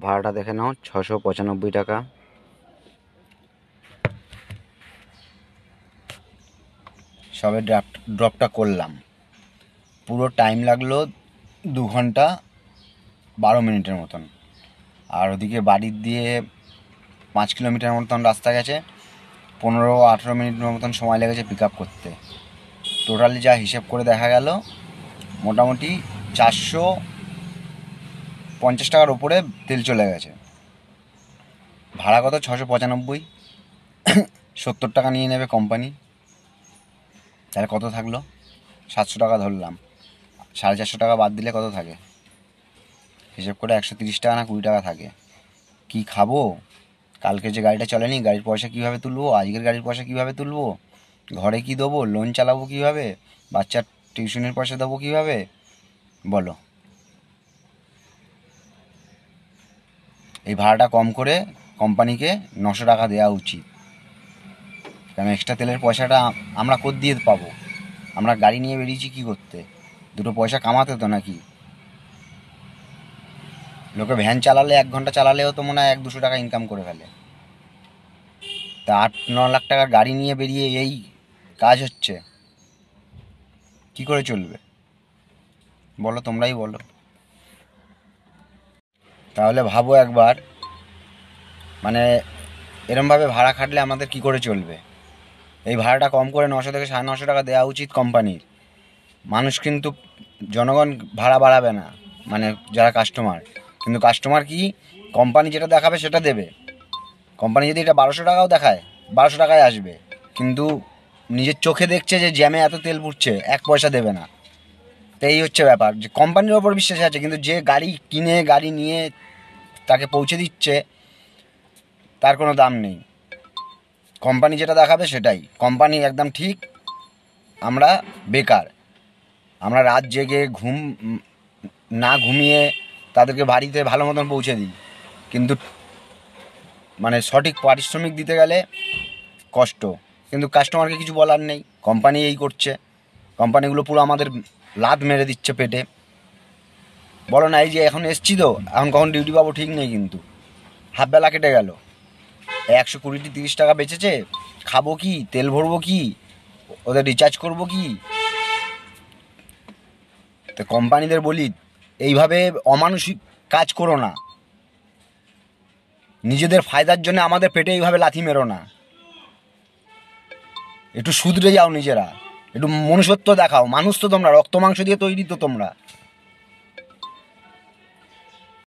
ভাড়াটা দেখে নাও 695 টাকা। সবে ড্রপটা করলাম, পুরো টাইম লাগলো 2 ঘন্টা 12 মিনিটের মতন। আর ওদিকে বাড়ির দিয়ে 5 কিলোমিটার মতন রাস্তা গেছে, 15-18 মিনিটের মতন সময় লেগেছে পিক আপ করতে। টোটালি যা হিসেব করে দেখা গেল মোটামুটি 450 টাকার ওপরে তেল চলে গেছে। ভাড়া কত? 695। 70 টাকা নিয়ে নেবে কোম্পানি, তাহলে কত থাকলো? 700 টাকা ধরলাম, 450 টাকা বাদ দিলে কত থাকে? হিসেব করে 130 টাকা না 20 টাকা থাকে। কি খাবো? কালকে যে গাড়িটা চলেনি, গাড়ির পয়সা কীভাবে তুলবো? আজকের গাড়ির পয়সা কীভাবে তুলবো? ঘরে কি দেবো? লোন চালাবো কীভাবে? বাচ্চার টিউশনের পয়সা দেবো কীভাবে? বলো। এই ভাড়াটা কম করে কোম্পানিকে 900 টাকা দেওয়া উচিত। কারণ এক্সট্রা তেলের পয়সাটা আমরা কোথা দিয়ে পাবো? আমরা গাড়ি নিয়ে বেরিয়েছি কী করতে? দুটো পয়সা কামাতে তো নাকি? লোকে ভ্যান চালালে 1 ঘন্টা চালালেও তো মনে হয় 100-200 টাকা ইনকাম করে ফেলে। তা 8-9 লাখ টাকার গাড়ি নিয়ে বেরিয়ে এই কাজ হচ্ছে, কি করে চলবে বলো? তোমরাই বলো। তাহলে ভাবো একবার, মানে এরমভাবে ভাড়া খাটলে আমাদের কি করে চলবে? এই ভাড়াটা কম করে 900 থেকে 950 টাকা দেওয়া উচিত কোম্পানির। মানুষ কিন্তু, জনগণ ভাড়া বাড়াবে না, মানে যারা কাস্টমার। কিন্তু কাস্টমার কি, কোম্পানি যেটা দেখাবে সেটা দেবে। কোম্পানি যদি এটা 1200 টাকাও দেখায়, 1200 টাকায় আসবে, কিন্তু নিজের চোখে দেখছে যে জ্যামে এত তেল পুড়ছে, 1 পয়সা দেবে না। তো এই হচ্ছে ব্যাপার, যে কোম্পানির ওপর বিশ্বাস আছে, কিন্তু যে গাড়ি কিনে গাড়ি নিয়ে তাকে পৌঁছে দিচ্ছে তার কোনো দাম নেই। কোম্পানি যেটা দেখাবে সেটাই, কোম্পানি একদম ঠিক, আমরা বেকার। আমরা রাত জেগে না ঘুমিয়ে তাদেরকে বাড়িতে ভালো মতন পৌঁছে দিই, কিন্তু মানে সঠিক পারিশ্রমিক দিতে গেলে কষ্ট। কিন্তু কাস্টমারকে কিছু বলার নেই, কোম্পানি এই করছে। কোম্পানিগুলো পুরো আমাদের লাত মেরে দিচ্ছে পেটে। বলো না, এই যে এখন এসছি তো, এখন কখন ডিউটি পাবো ঠিক নেই, কিন্তু হাফ বেলা কেটে গেল, 120-30 টাকা বেঁচেছে, খাবো কি? তেল ভরবো কি? ওদের রিচার্জ করবো কি? তো কোম্পানিদের বলি, এইভাবে অমানসিক কাজ করো না। নিজেদের ফায়দার জন্য আমাদের পেটে এইভাবে লাথি মেরো না। একটু শুধরে যাও নিজেরা, একটু মনুষ্যত্ব দেখাও। মানুষ তো তোমরা, রক্ত মাংস দিয়ে তৈরি তো তোমরা।